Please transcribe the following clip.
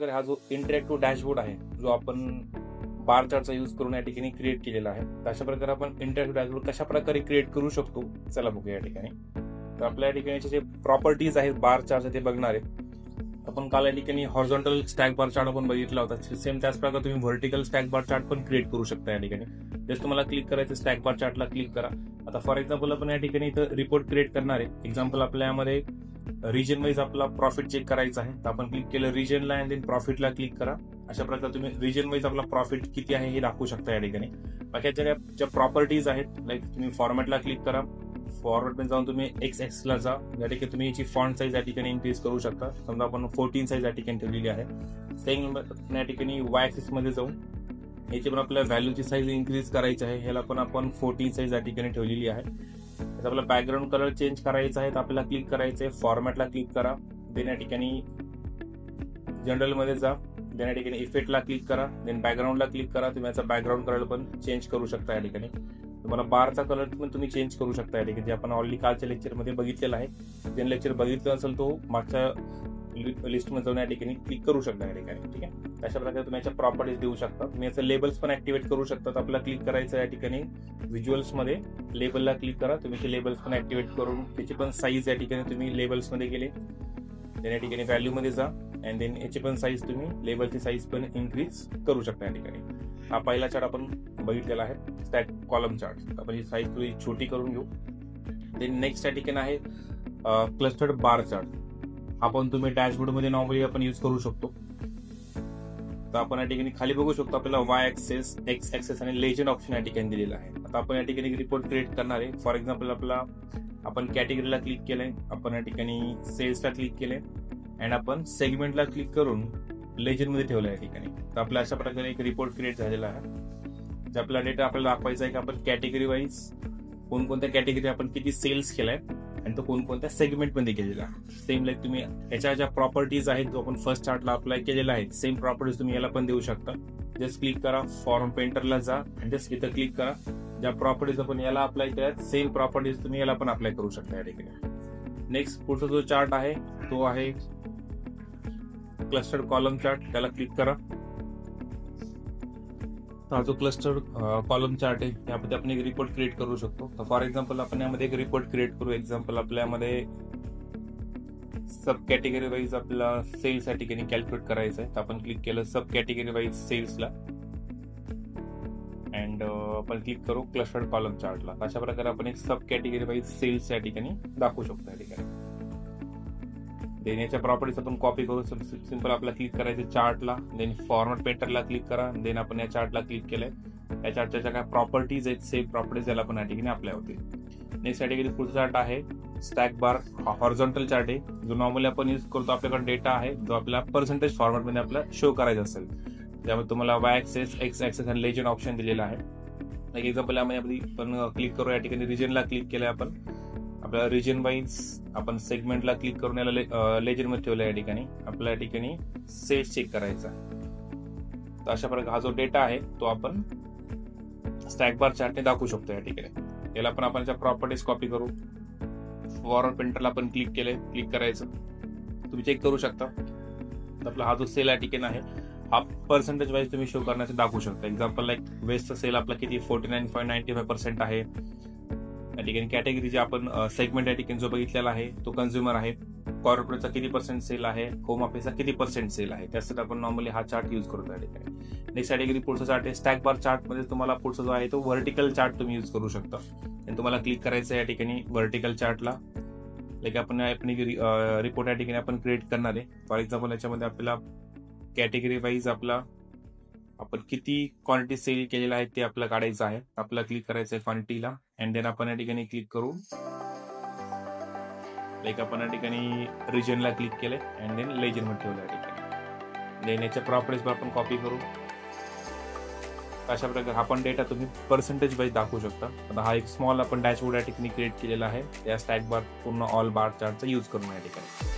प्रकारे हा जो इंटरॅक्टिव्ह डॅशबोर्ड आहे जो आपण बार चार्टचा यूज करून या ठिकाणी क्रिएट केलेला आहे. तर अशा प्रकारे आपण इंटरॅक्टिव्ह डॅशबोर्ड कशा प्रकारे क्रिएट करू शकतो चला बघूया या ठिकाणी. तर आपल्या या ठिकाणी जे प्रॉपर्टीज आहेत बार चार्टचे ते बघणार आहे. आपण काल या ठिकाणी हॉरिझॉन्टल स्टॅक बार चार्ट आपण बघितला होता. सेम त्याच प्रकारे तुम्ही व्हर्टिकल स्टॅक बार चार्ट पण क्रिएट करू शकता या ठिकाणी. जस्ट तुम्हाला क्लिक करायचं स्टॅक बार चार्टला क्लिक करा. आता फॉर एक्झाम्पल आपण या ठिकाणी इथं रिपोर्ट क्रिएट करणार आहे. एक्झाम्पल आपल्या यामध्ये रिजन वाईज आपला प्रॉफिट चेक करायचा आहे. तर आपण क्लिक केलं रिजनला अँड देन प्रॉफिटला क्लिक करा. अशा प्रकारे तुम्ही रिजन वाईज आपला प्रॉफिट किती आहे हे दाखवू शकता या ठिकाणी. बाकीच्या ज्या प्रॉपर्टीज आहेत लाईक तुम्ही फॉर्मॅटला क्लिक करा. फॉर्मॅटमध्ये जाऊन तुम्ही एक्स ला जा. या ठिकाणी तुम्ही याची फॉन्ट साईज या ठिकाणी इन्क्रीज करू शकता. समजा आपण 14 साईज या ठिकाणी ठेवलेली आहे. सेम या ठिकाणी वाय ऍक्सिस मध्ये जाऊन याची पण आपल्या व्हॅल्यूची साईज इन्क्रीज करायची आहे. ह्याला पण आपण 14 साईज या ठिकाणी ठेवलेली आहे. आपला बॅकग्राऊंड कलर चेंज करायचा आहे तर आपल्याला क्लिक करायचं आहे फॉर्मॅटला क्लिक करा. देन या ठिकाणी जनरल मध्ये जा. देन या ठिकाणी इफेक्टला क्लिक करा. देन बॅकग्राऊंडला क्लिक करा. तुम्ही याचा बॅकग्राऊंड कलर पण चेंज करू शकता या ठिकाणी. तुम्हाला बारचा कलर पण तुम्ही चेंज करू शकता या ठिकाणी जे आपण ऑलरेडी कालच्या लेक्चरमध्ये बघितलेला आहे. ज्यांनी लेक्चर बघितलं असेल तो मागच्या लिस्टमध्ये जाऊन या ठिकाणी क्लिक करू शकता या ठिकाणी. ठीक आहे. अशा प्रकारे तुम्ही याच्या प्रॉपर्टीज देऊ शकता. तुम्ही याचं लेबल्स पण ऍक्टिव्हेट करू शकता. आपल्याला क्लिक करायचं या ठिकाणी व्हिज्युअल्स मध्ये लेबलला क्लिक करा. तुम्ही ते लेबल्स पण ऍक्टिव्हेट करून त्याची पण साईज या ठिकाणी तुम्ही लेबल्स मध्ये गेले. देन या ठिकाणी व्हॅल्यू मध्ये जा अँड देन याची पण साईज तुम्ही लेबलची साईज पण इन्क्रीज करू शकता या ठिकाणी. हा पहिला चार्ट आपण बघितलेला आहे स्टॅक कॉलम चार्ट. आपण ही साईज थोडी छोटी करून घेऊ. देन नेक्स्ट या ठिकाणी आहे क्लस्टर्ड बार चार्ट. आपण तुम्ही डॅशबोर्ड मध्ये नॉर्मली आपण यूज करू शकतो. तर आपण या ठिकाणी खाली बघू शकतो आपल्याला वाय ऍक्सेस, एक्स ऍक्सेस आणि लेजंड ऑप्शन या ठिकाणी दिलेला आहे. आता आपण या ठिकाणी रिपोर्ट क्रिएट करणार आहे. फॉर एक्झाम्पल आपला आपण कॅटेगरीला क्लिक केलंय. आपण या ठिकाणी सेल्सला क्लिक केलंय अँड आपण सेगमेंटला क्लिक करून लेजंड मध्ये ठेवलं या ठिकाणी. तर आपल्या अशा प्रकारे एक रिपोर्ट क्रिएट झालेला आहे. जे आपला डेटा आपल्याला दाखवायचा आहे की आपण कॅटेगरी वाईज कोणकोणत्या कॅटेगरी आपण किती सेल्स केलाय आणि तो कोणकोणत्या सेगमेंटमध्ये केलेला. सेम लाईक तुम्ही याच्या ज्या प्रॉपर्टीज आहेत जो आपण फर्स्ट चार्टला अप्लाय केलेला आहे सेम प्रॉपर्टीज तुम्ही याला पण देऊ शकता. जस्ट क्लिक करा फॉर्म पेंटरला जा आणि जस्ट इथं क्लिक करा. ज्या प्रॉपर्टीज आपण याला अप्लाय केल्यात सेम प्रॉपर्टीज तुम्ही याला पण अप्लाय करू शकता या ठिकाणी. नेक्स्ट पुढचा जो चार्ट आहे तो आहे क्लस्टर्ड कॉलम चार्ट. त्याला क्लिक करा. हा जो क्लस्टर्ड कॉलम चार्ट आहे यामध्ये आपण एक रिपोर्ट क्रिएट करू शकतो. तर फॉर एक्झाम्पल आपण यामध्ये एक रिपोर्ट क्रिएट करू. एक्झाम्पल आपल्यामध्ये सब कॅटेगरी वाईज आपला सेल्स या ठिकाणी कॅल्क्युलेट करायचं आहे. तर आपण क्लिक केलं सब कॅटेगरी वाईज सेल्सला अँड आपण क्लिक करू क्लस्टर्ड कॉलम चार्टला. अशा प्रकारे आपण एक सब कॅटेगरी वाईज सेल्स या ठिकाणी दाखवू शकतो या ठिकाणी. देन याच्या प्रॉपर्टीज आपण कॉपी करू. सिंपल आपल्याला क्लिक करायचं चार्टला. देन फॉर्मॅट पेंटरला क्लिक करा. देन आपण या चार्टला क्लिक केलंय. या चार्टच्या ज्या काय प्रॉपर्टीज आहेत सेम प्रॉपर्टीज याला पण या ठिकाणी अप्लाय होतील. नेक्स्ट या ठिकाणी पुढचा चार्ट आहे स्टॅक बार. हॉरिझॉन्टल चार्ट आहे जो नॉर्मली आपण यूज करतो. आपल्याकडे डेटा आहे जो आपल्याला पर्सेंटेज फॉर्मॅटमध्ये आपल्याला शो करायचा असेल. त्यामुळे तुम्हाला वाय ऍक्सेस, एक्स ऍक्सेस आणि लेजंड ऑप्शन दिलेला आहे. एक एक्झाम्पल यामध्ये आपण क्लिक करू. या ठिकाणी रिजनला क्लिक केलंय आपण. आपल्याला रिजन वाईज आपण सेगमेंटला क्लिक करून याला लेजंड मध्ये ठेवलं. या ठिकाणी आपल्याला या ठिकाणी सेल्स चेक करायचा. तर अशा प्रकारे हा जो डेटा आहे तो आपण स्टॅक बार चार्टने दाखवू शकतो या ठिकाणी. याला पण आपण प्रॉपर्टीज कॉपी करू. फॉर्मॅट पेंटरला आपण क्लिक केलंय. क्लिक करायचं. तुम्ही चेक करू शकता. आपला हा जो सेल या ठिकाणी आहे हा पर्सेंटेज वाईज तुम्ही शो करण्याचे दाखवू शकता. एक्झाम्पल लाईक वेस्टचा सेल आपला किती 49.95% आहे. या ठिकाणी कॅटेगरी जे आपण सेगमेंट या ठिकाणी जो बघितलेला आहे तो कन्झ्युमर आहे. कॉर्पोरेटचा किती पर्सेंट सेल आहे, होम ऑफिसचा किती पर्सेंट सेल आहे, त्यासाठी आपण नॉर्मली हा चार्ट यूज करतो या ठिकाणी. नेक्स्ट कॅटेगरी पुढचा चार्ट आहे स्टॅक बार चार्ट मध्ये. तुम्हाला पुढचा जो आहे तो व्हर्टिकल चार्ट तुम्ही यूज करू शकता. आणि तुम्हाला क्लिक करायचं या ठिकाणी व्हर्टिकल चार्टला. लाईक आपण रिपोर्ट या ठिकाणी आपण क्रिएट करणार आहे. फॉर एक्झाम्पल याच्यामध्ये आपल्याला कॅटेगरी वाईज आपला आपण किती क्वांटिटी सेल केलेला आहे ते आपल्याला काढायचं आहे. आपल्याला क्लिक करायचं आहे क्वांटिटीला अँड देन आपण या ठिकाणी क्लिक करू. लाईक आपण या ठिकाणी रिजनला क्लिक केलंय अँड देन लेजंड मध्ये ठेवलं या ठिकाणी. देन याच्या प्रॉपर्टीज आपण कॉपी करू. अशा प्रकारे हा पण डेटा तुम्ही पर्सेंटेज वाईज दाखवू शकता. आता हा एक स्मॉल आपण डॅशबोर्ड या ठिकाणी क्रिएट केलेला आहे या स्टॅक बार पूर्ण ऑल बार चार्टचा यूज करून या ठिकाणी.